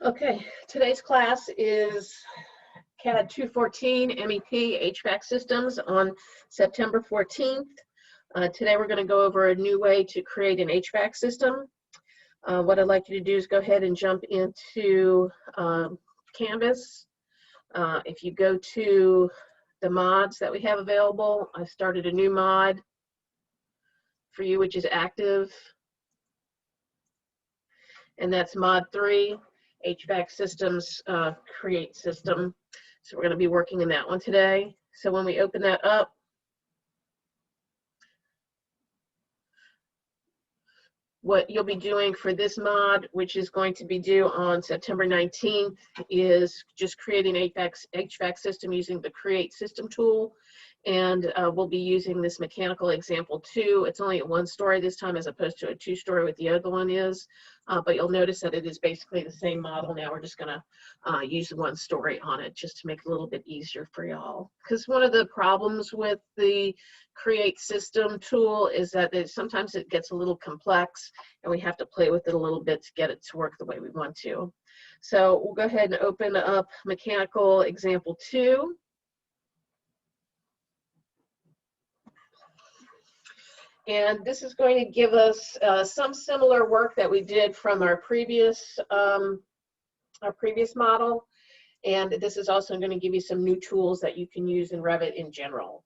Okay, today's class is CAD 214 MEP HVAC systems on September 14th. Today we're going to go over a new way to create an HVAC system. What I'd like you to do is go ahead and jump into Canvas. If you go to the mods that we have available, I started a new mod for you, which is active, and that's mod 3. HVAC systems, create system. So we're going to be working in that one today. So when we open that up, what you'll be doing for this mod, which is going to be due on September 19th, is just creating an HVAC system using the Create System tool. And we'll be using this mechanical example 2. It's only a 1-story this time as opposed to a 2-story what the other one is. But you'll notice that it is basically the same model. Now we're just going to use the 1-story on it just to make it a little bit easier for y'all. Because one of the problems with the Create System tool is that sometimes it gets a little complex and we have to play with it a little bit to get it to work the way we want to. So we'll go ahead and open up mechanical example 2. And this is going to give us some similar work that we did from our previous model. And this is also going to give you some new tools that you can use in Revit in general.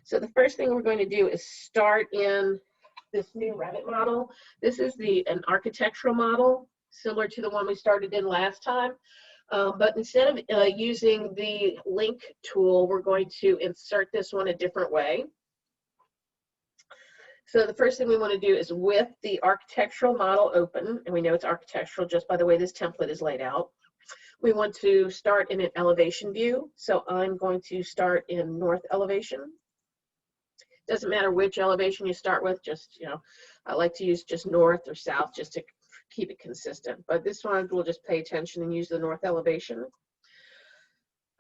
So the first thing we're going to do is start in this new Revit model. This is an architectural model, similar to the one we started in last time. But instead of using the link tool, we're going to insert this one a different way. So the first thing we want to do is, with the architectural model open, and we know it's architectural just by the way this template is laid out, we want to start in an elevation view. So I'm going to start in north elevation. Doesn't matter which elevation you start with, just, I like to use just north or south just to keep it consistent. But this one we'll just pay attention and use the north elevation.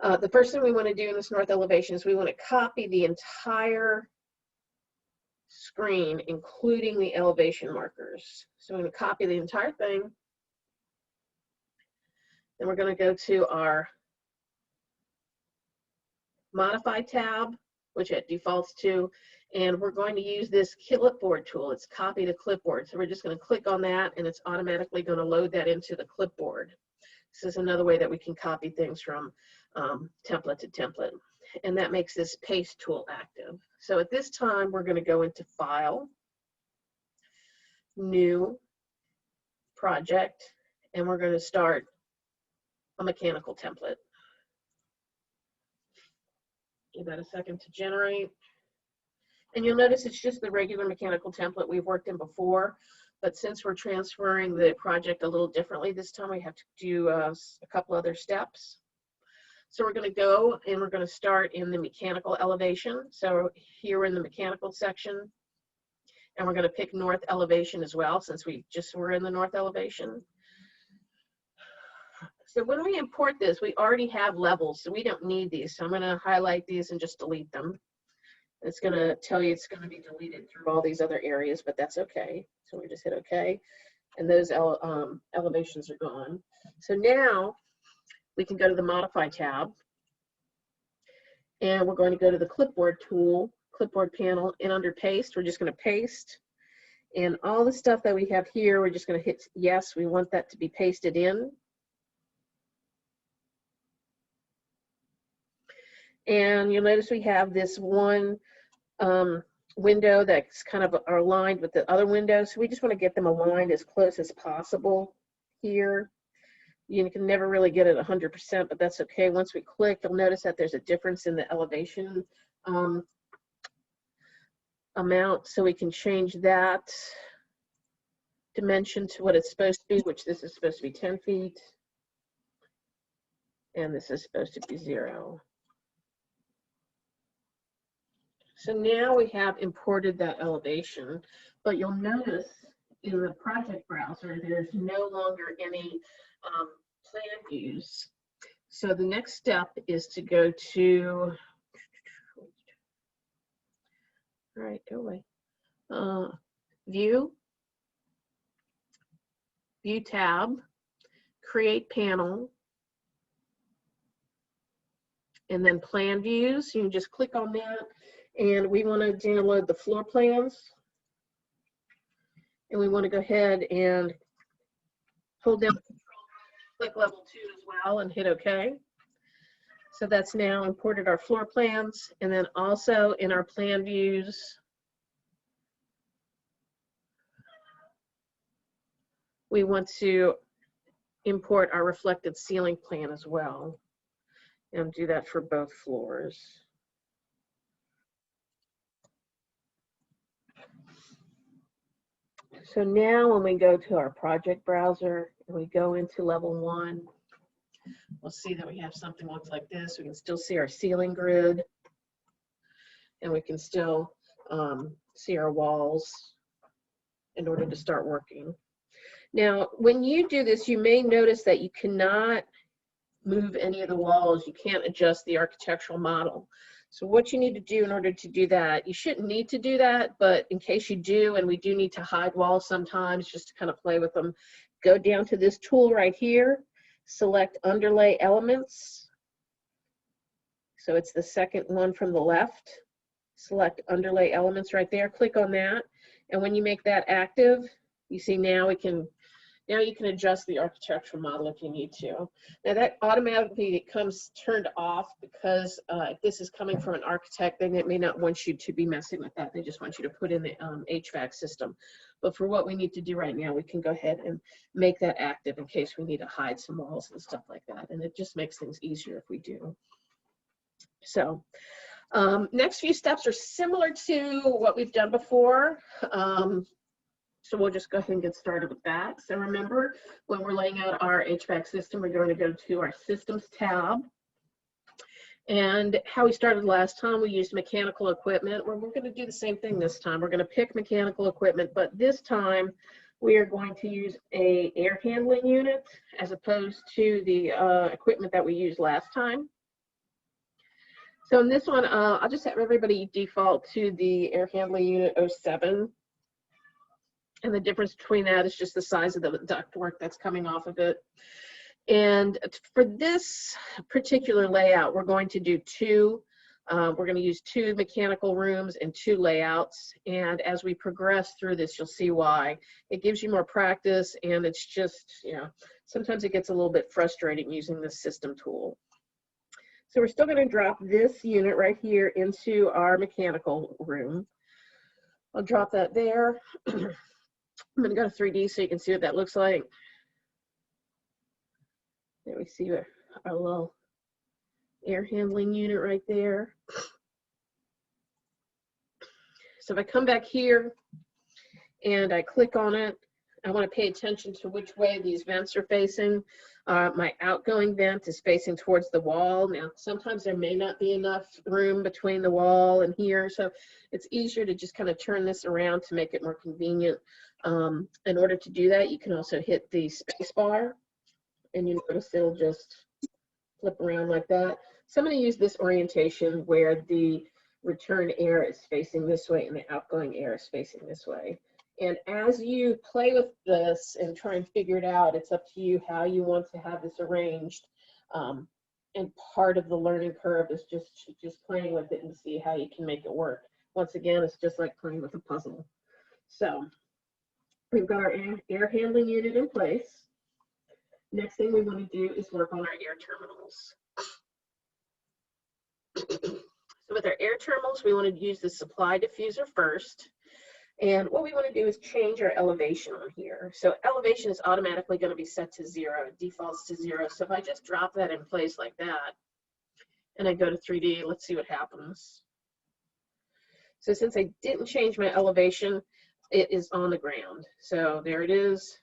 The first thing we want to do in this north elevation is we want to copy the entire screen, including the elevation markers. So I'm going to copy the entire thing. Then we're going to go to our Modify tab, which it defaults to, and we're going to use this clipboard tool. It's copy to clipboard. So we're just going to click on that, and it's automatically going to load that into the clipboard. This is another way that we can copy things from template to template. And that makes this paste tool active. So at this time, we're going to go into File, New, Project, and we're going to start a mechanical template. Give that a second to generate. And you'll notice it's just the regular mechanical template we've worked in before. But since we're transferring the project a little differently this time, we have to do a couple other steps. So we're going to go and we're going to start in the mechanical elevation. So here we're in the mechanical section, and we're going to pick north elevation as well, since we just were in the north elevation. So when we import this, we already have levels, so we don't need these. So I'm going to highlight these and just delete them. It's going to tell you it's going to be deleted through all these other areas, but that's okay. So we just hit OK, and those elevations are gone. So now we can go to the Modify tab, and we're going to go to the Clipboard tool, Clipboard panel, and under Paste, we're just going to paste. And all the stuff that we have here, we're just going to hit yes. We want that to be pasted in. And you'll notice we have this one window that's kind of aligned with the other windows. So we just want to get them aligned as close as possible here. You can never really get it 100%, but that's okay. Once we click, you'll notice that there's a difference in the elevation amount. So we can change that dimension to what it's supposed to be, which this is supposed to be 10 feet. And this is supposed to be 0. So now we have imported that elevation, but you'll notice in the project browser, there's no longer any plan views. So the next step is to go to, all right, go away, View tab, create panel, and then plan views. You can just click on that, and we want to download the floor plans, and we want to go ahead and hold down, click level 2 as well, and hit OK. So that's now imported our floor plans, and then also in our plan views, we want to import our reflected ceiling plan as well, and do that for both floors. So now when we go to our project browser and we go into level 1, we'll see that we have something that looks like this. We can still see our ceiling grid, and we can still see our walls in order to start working. Now, when you do this, you may notice that you cannot move any of the walls. You can't adjust the architectural model. So what you need to do in order to do that, you shouldn't need to do that, but in case you do, and we do need to hide walls sometimes just to kind of play with them, go down to this tool right here, select underlay elements. So it's the second one from the left. Select underlay elements right there, click on that. And when you make that active, you see now you can adjust the architectural model if you need to. Now that automatically comes turned off because if this is coming from an architect, then it may not want you to be messing with that. They just want you to put in the HVAC system. But for what we need to do right now, we can go ahead and make that active in case we need to hide some walls and stuff like that. And it just makes things easier if we do. So next few steps are similar to what we've done before. So we'll just go ahead and get started with that. So remember, when we're laying out our HVAC system, we're going to go to our Systems tab. And how we started last time, we used mechanical equipment. We're going to do the same thing this time. We're going to pick mechanical equipment, but this time we are going to use an air handling unit as opposed to the equipment that we used last time. So in this one, I'll just have everybody default to the air handling unit 07. And the difference between that is just the size of the ductwork that's coming off of it. And for this particular layout, we're going to do we're going to use 2 mechanical rooms and 2 layouts. And as we progress through this, you'll see why. It gives you more practice, and it's just, sometimes it gets a little bit frustrating using this system tool. So we're still going to drop this unit right here into our mechanical room. I'll drop that there. I'm going to go to 3D so you can see what that looks like. There we see our little air handling unit right there. So if I come back here and I click on it, I want to pay attention to which way these vents are facing. My outgoing vent is facing towards the wall. Now, sometimes there may not be enough room between the wall and here, so it's easier to just kind of turn this around to make it more convenient. In order to do that, you can also hit the space bar, and you notice it'll just flip around like that. So I'm going to use this orientation where the return air is facing this way and the outgoing air is facing this way. And as you play with this and try and figure it out, it's up to you how you want to have this arranged. And part of the learning curve is just playing with it and see how you can make it work. Once again, it's just like playing with a puzzle. So we've got our air handling unit in place. Next thing we want to do is work on our air terminals. So with our air terminals, we want to use the supply diffuser first. And what we want to do is change our elevation on here. So elevation is automatically going to be set to 0. It defaults to 0. So if I just drop that in place like that, and I go to 3D, let's see what happens. So since I didn't change my elevation, it is on the ground. So there it is.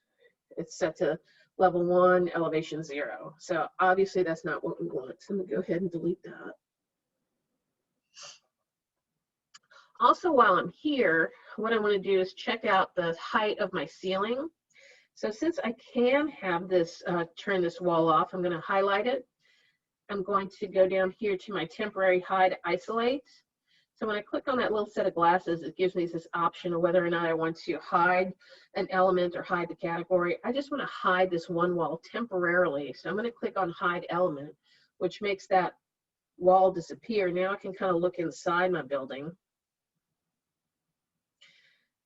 It's set to level 1, elevation 0. So obviously that's not what we want. So I'm going to go ahead and delete that. Also, while I'm here, what I want to do is check out the height of my ceiling. So since I can have this, turn this wall off, I'm going to highlight it. I'm going to go down here to my temporary hide isolate. So when I click on that little set of glasses, it gives me this option of whether or not I want to hide an element or hide the category. I just want to hide this one wall temporarily. So I'm going to click on hide element, which makes that wall disappear. Now I can kind of look inside my building.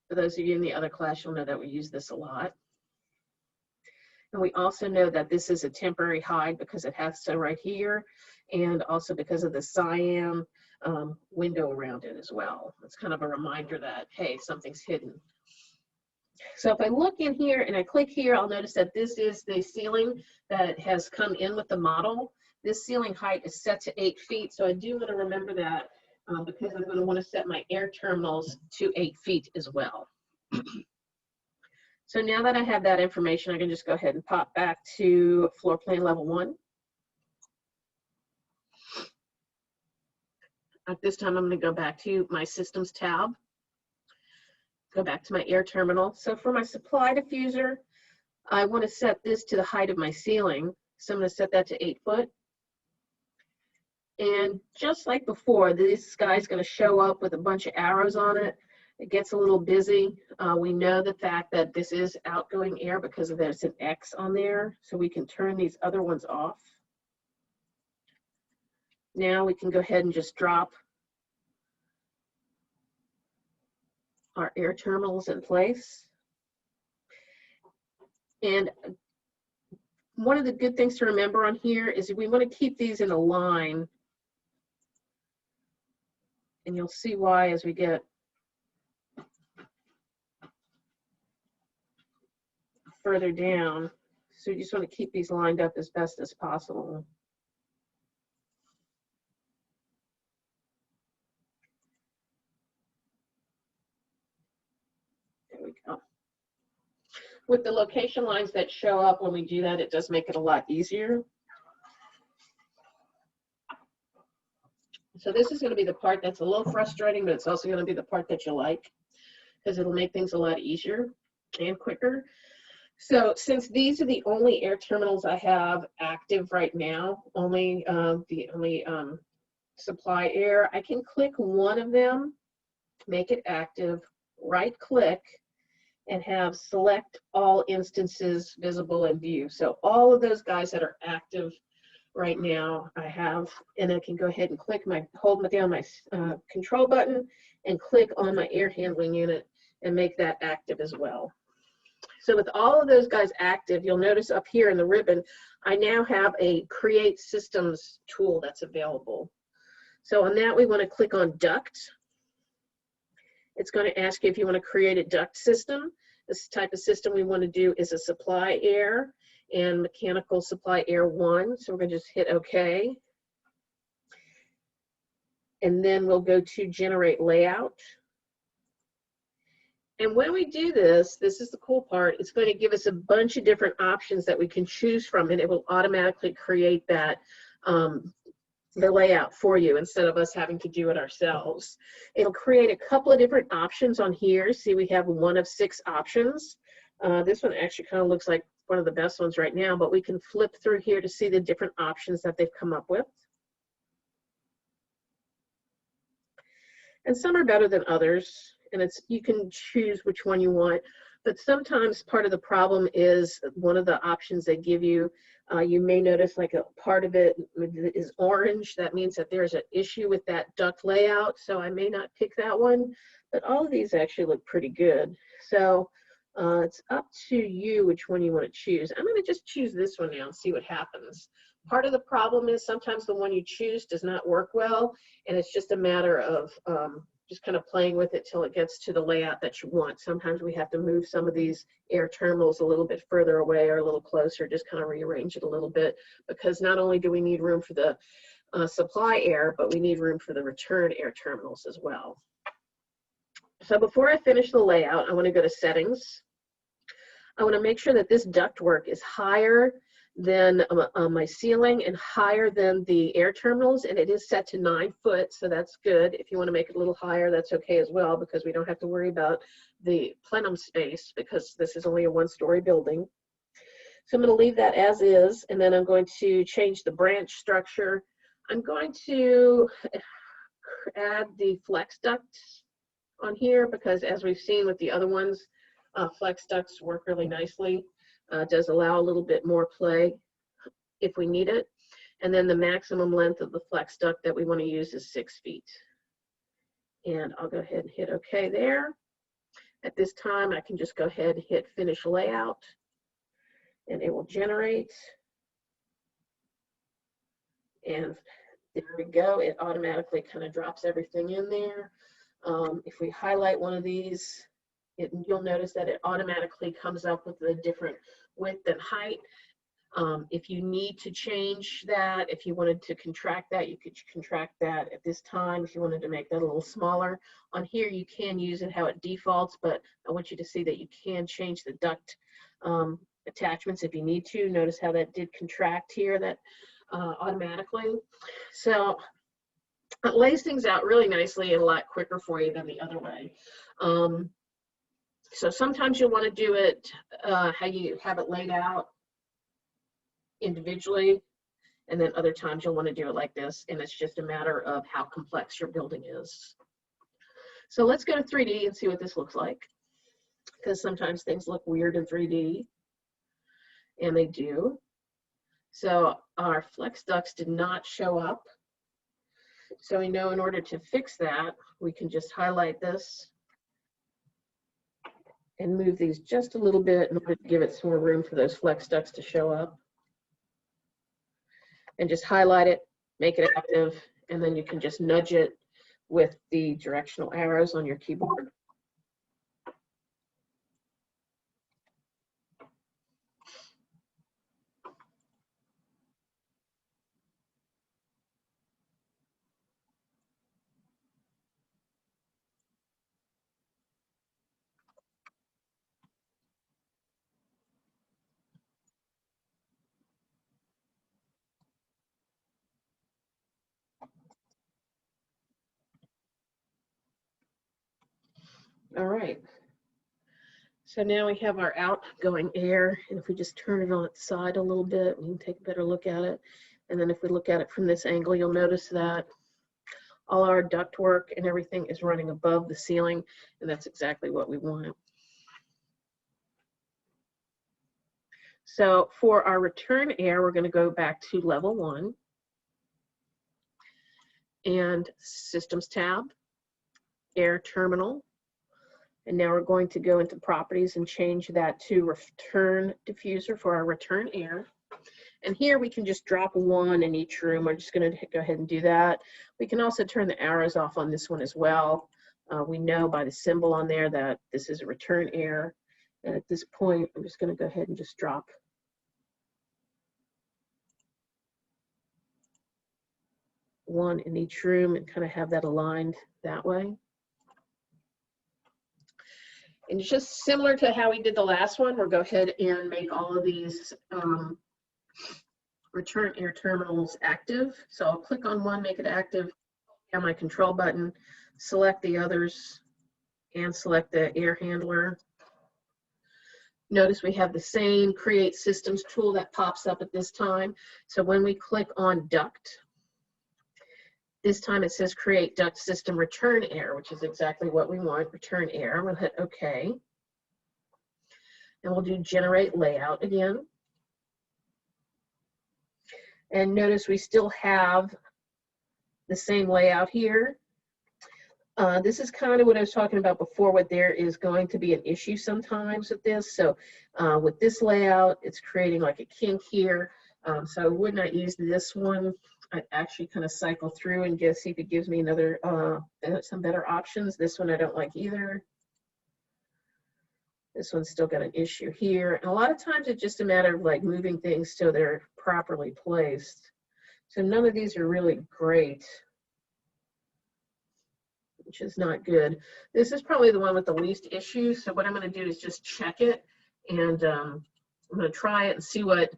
For those of you in the other class, you'll know that we use this a lot. And we also know that this is a temporary hide because it has to right here, and also because of the cyan window around it as well. It's kind of a reminder that, hey, something's hidden. So if I look in here and I click here, I'll notice that this is the ceiling that has come in with the model. This ceiling height is set to 8 feet, so I do want to remember that because I'm going to want to set my air terminals to 8 feet as well. So now that I have that information, I can just go ahead and pop back to floor plan level 1. At this time, I'm going to go back to my systems tab, go back to my air terminal. So for my supply diffuser, I want to set this to the height of my ceiling. So I'm going to set that to 8 foot. And just like before, this guy's going to show up with a bunch of arrows on it. It gets a little busy. We know the fact that this is outgoing air because there's an X on there, so we can turn these other ones off. Now we can go ahead and just drop our air terminals in place. And one of the good things to remember on here is we want to keep these in a line. And you'll see why as we get further down. So you just want to keep these lined up as best as possible. There we go. With the location lines that show up when we do that, it does make it a lot easier. So this is going to be the part that's a little frustrating, but it's also going to be the part that you like because it'll make things a lot easier and quicker. So since these are the only air terminals I have active right now, only supply air, I can click one of them, make it active, right click, and have select all instances visible in view. So all of those guys that are active right now I have, and I can go ahead and hold down my control button and click on my air handling unit and make that active as well. So with all of those guys active, you'll notice up here in the ribbon, I now have a Create Systems tool that's available. So on that, we want to click on Duct. It's going to ask you if you want to create a duct system. This type of system we want to do is a supply air and mechanical supply air 1. So we're going to just hit OK. And then we'll go to Generate Layout. And when we do this, this is the cool part, it's going to give us a bunch of different options that we can choose from, and it will automatically create that the layout for you instead of us having to do it ourselves. It'll create a couple of different options on here. See, we have 1 of 6 options. This one actually kind of looks like one of the best ones right now, but we can flip through here to see the different options that they've come up with. And some are better than others. And you can choose which one you want, but sometimes part of the problem is one of the options they give you, you may notice like a part of it is orange. That means that there's an issue with that duct layout, so I may not pick that one, but all of these actually look pretty good. So it's up to you which one you want to choose. I'm going to just choose this one now and see what happens. Part of the problem is sometimes the one you choose does not work well, and it's just a matter of just kind of playing with it till it gets to the layout that you want. Sometimes we have to move some of these air terminals a little bit further away or a little closer, just kind of rearrange it a little bit, because not only do we need room for the supply air, but we need room for the return air terminals as well. So before I finish the layout, I want to go to Settings. I want to make sure that this ductwork is higher than my ceiling and higher than the air terminals, and it is set to 9 foot, so that's good. If you want to make it a little higher, that's okay as well, because we don't have to worry about the plenum space because this is only a 1-story building. So I'm going to leave that as is, and then I'm going to change the branch structure. I'm going to add the flex ducts on here because as we've seen with the other ones, flex ducts work really nicely. Does allow a little bit more play if we need it. And then the maximum length of the flex duct that we want to use is 6 feet. And I'll go ahead and hit OK there. At this time, I can just go ahead and hit Finish Layout, and it will generate. And there we go. It automatically kind of drops everything in there. If we highlight one of these, you'll notice that it automatically comes up with a different width and height. If you need to change that, if you wanted to contract that, you could contract that at this time. If you wanted to make that a little smaller, on here you can use it how it defaults, but I want you to see that you can change the duct attachments if you need to. Notice how that did contract here, that automatically. So it lays things out really nicely and a lot quicker for you than the other way. So sometimes you'll want to do it how you have it laid out individually, and then other times you'll want to do it like this, and it's just a matter of how complex your building is. So let's go to 3D and see what this looks like, because sometimes things look weird in 3D, and they do. So our flex ducts did not show up, so we know in order to fix that, we can just highlight this and move these just a little bit in order to give it some more room for those flex ducts to show up. And just highlight it, make it active, and then you can just nudge it with the directional arrows on your keyboard. All right. So now we have our outgoing air, and if we just turn it on its side a little bit, we can take a better look at it. And then if we look at it from this angle, you'll notice that all our ductwork and everything is running above the ceiling, and that's exactly what we want. So for our return air, we're going to go back to level 1 and Systems tab, Air Terminal. And now we're going to go into Properties and change that to Return Diffuser for our return air. And here we can just drop 1 in each room. We're just going to go ahead and do that. We can also turn the arrows off on this one as well. We know by the symbol on there that this is a return air. And at this point, I'm just going to go ahead and just drop 1 in each room and kind of have that aligned that way. And just similar to how we did the last one, we'll go ahead and make all of these return air terminals active. So I'll click on one, make it active, on my control button, select the others, and select the air handler. Notice we have the same Create Systems tool that pops up at this time. So when we click on Duct, this time it says Create Duct System Return Air, which is exactly what we want, return air. We'll hit OK. And we'll do Generate Layout again. And notice we still have the same layout here. This is kind of what I was talking about before, what there is going to be an issue sometimes with this. So with this layout, it's creating like a kink here. So I would not use this one. I'd actually kind of cycle through and see if it gives me another, some better options. This one I don't like either. This one's still got an issue here. And a lot of times it's just a matter of like moving things so they're properly placed. So none of these are really great, which is not good. This is probably the one with the least issues. So what I'm going to do is just check it, and I'm going to try it and see what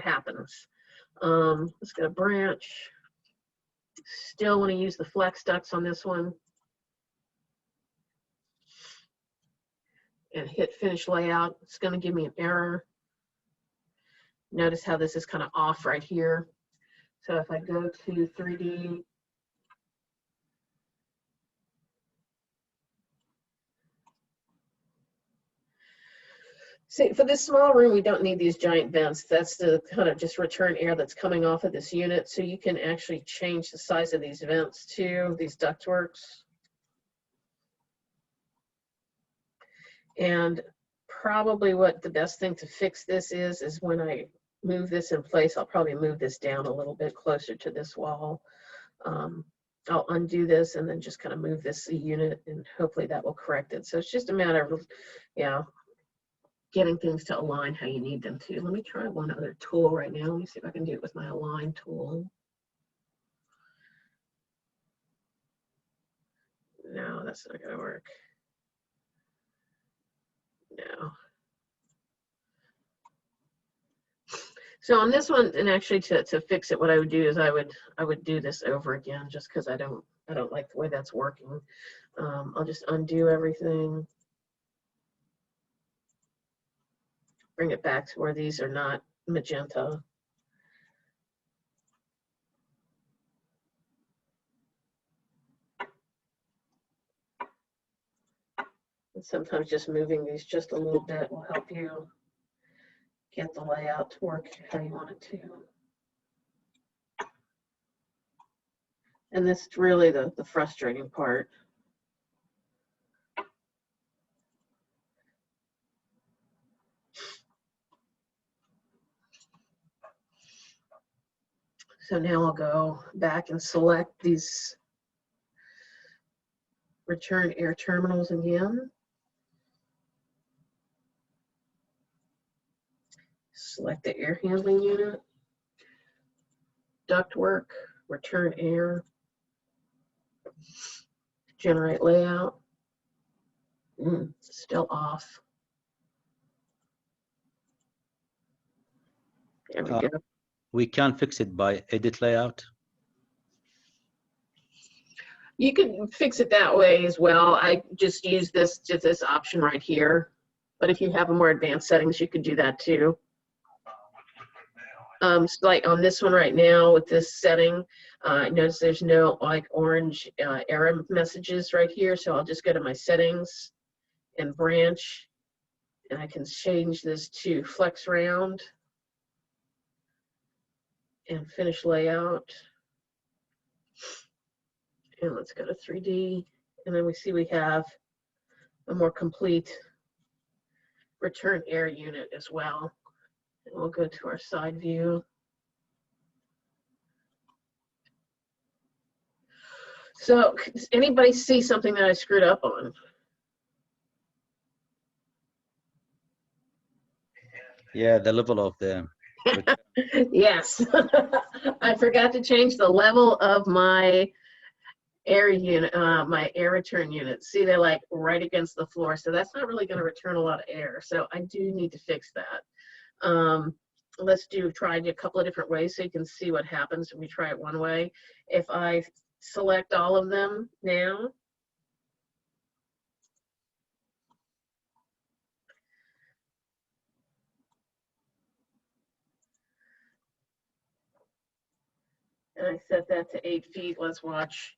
happens. Let's go to branch. Still want to use the flex ducts on this one. And hit Finish Layout. It's going to give me an error. Notice how this is kind of off right here. So if I go to 3D See, for this small room, we don't need these giant vents. That's the kind of just return air that's coming off of this unit. So you can actually change the size of these vents too, these ductworks. And probably what the best thing to fix this is when I move this in place, I'll probably move this down a little bit closer to this wall. I'll undo this and then just kind of move this unit, and hopefully that will correct it. So it's just a matter of, getting things to align how you need them to. Let me try one other tool right now. Let me see if I can do it with my align tool. No, that's not gonna work. No. So on this one, and actually to fix it, what I would do is I would do this over again, just because I don't like the way that's working. I'll just undo everything, bring it back to where these are not magenta. And sometimes just moving these just a little bit will help you get the layout to work how you want it to. And this is really the frustrating part. So now I'll go back and select these return air terminals again. Select the air handling unit, ductwork, return air, generate layout. Still off. There we go. We can fix it by edit layout. You can fix it that way as well. I just use this option right here. But if you have a more advanced settings, you could do that too. So like on this one right now with this setting, notice there's no like orange error messages right here. So I'll just go to my settings and branch, and I can change this to flex round and finish layout. And let's go to 3D, and then we see we have a more complete return air unit as well. And we'll go to our side view. So does anybody see something that I screwed up on? Yeah, the level of the Yes. I forgot to change the level of my air unit, my air return unit. See, they're like right against the floor, so that's not really going to return a lot of air. So I do need to fix that. Let's try a couple of different ways so you can see what happens when we try it one way. If I select all of them now, and I set that to 8 feet, let's watch.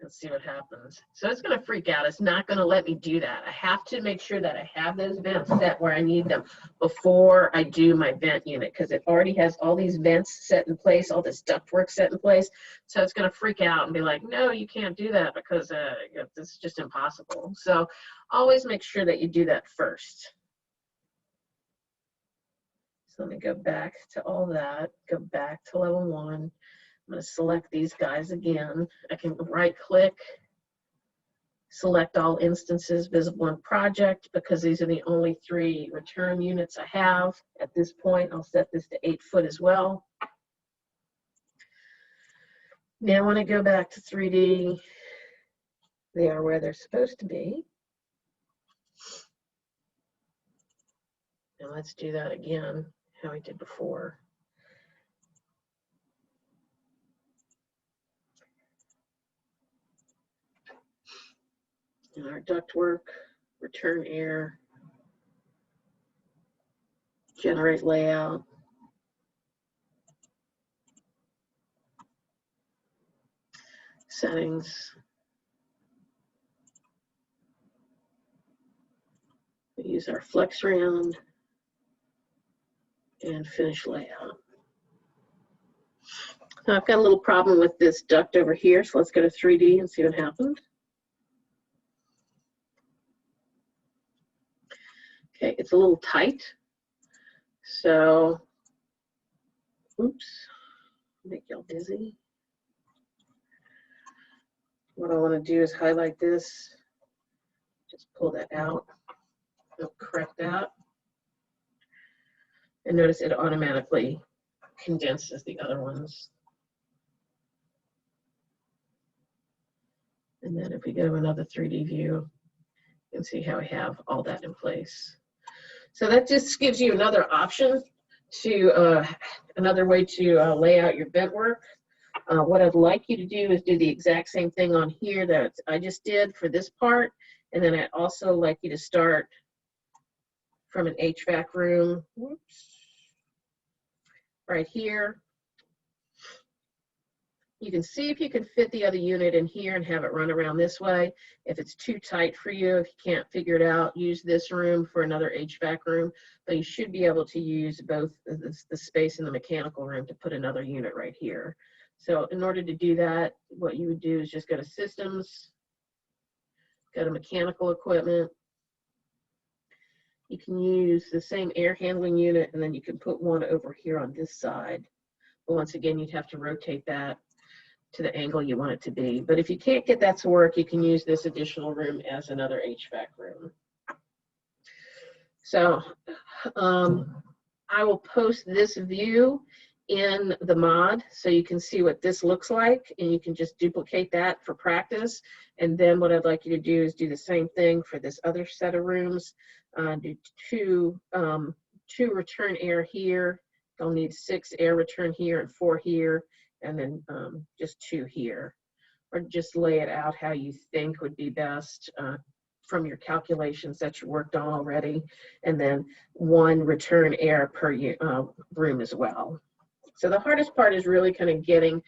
Let's see what happens. So it's going to freak out. It's not going to let me do that. I have to make sure that I have those vents set where I need them before I do my vent unit, because it already has all these vents set in place, all this ductwork set in place. So it's going to freak out and be like, no, you can't do that because this is just impossible. So always make sure that you do that first. So let me go back to all that, go back to level 1. I'm going to select these guys again. I can right click, select all instances visible in project, because these are the only 3 return units I have at this point. I'll set this to 8 foot as well. Now when I go back to 3D, they are where they're supposed to be. And let's do that again, how we did before. And our ductwork, return air, generate layout. Settings. Use our flex round and finish layout. Now I've got a little problem with this duct over here, so let's go to 3D and see what happens. Okay, it's a little tight. So, oops, make y'all dizzy. What I want to do is highlight this, just pull that out, it'll correct that. And notice it automatically condenses the other ones. And then if we go to another 3D view, you can see how we have all that in place. So that just gives you another option to, another way to lay out your ventwork. What I'd like you to do is do the exact same thing on here that I just did for this part. And then I'd also like you to start from an HVAC room, whoops, right here. You can see if you can fit the other unit in here and have it run around this way. If it's too tight for you, if you can't figure it out, use this room for another HVAC room. But you should be able to use both the space in the mechanical room to put another unit right here. So in order to do that, what you would do is just go to Systems, go to Mechanical Equipment. You can use the same air handling unit, and then you can put one over here on this side. But once again, you'd have to rotate that to the angle you want it to be. But if you can't get that to work, you can use this additional room as another HVAC room. So I will post this view in the mod so you can see what this looks like, and you can just duplicate that for practice. And then what I'd like you to do is do the same thing for this other set of rooms. Do two return air here. They'll need 6 air return here and 4 here, and then just 2 here. Or just lay it out how you think would be best from your calculations that you worked on already, and then 1 return air per room as well. So the hardest part is really kind of getting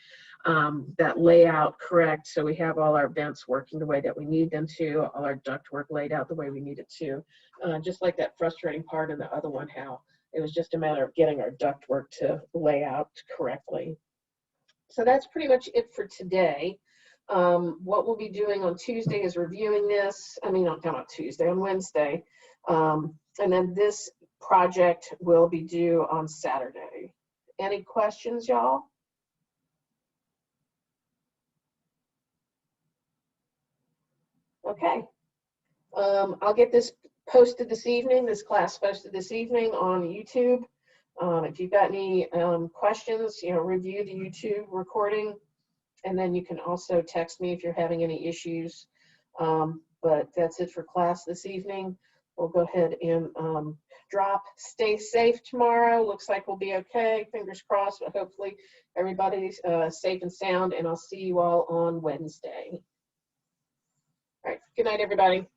that layout correct, so we have all our vents working the way that we need them to, all our ductwork laid out the way we need it to. Just like that frustrating part in the other one, how it was just a matter of getting our ductwork to lay out correctly. So that's pretty much it for today. What we'll be doing on Tuesday is reviewing this. I mean, not Tuesday, on Wednesday. And then this project will be due on Saturday. Any questions, y'all? Okay. I'll get this posted this evening, this class posted this evening on YouTube. If you've got any questions, review the YouTube recording, and then you can also text me if you're having any issues. But that's it for class this evening. We'll go ahead and drop. Stay safe tomorrow. Looks like we'll be okay. Fingers crossed, but hopefully everybody's safe and sound, and I'll see you all on Wednesday. All right. Good night, everybody.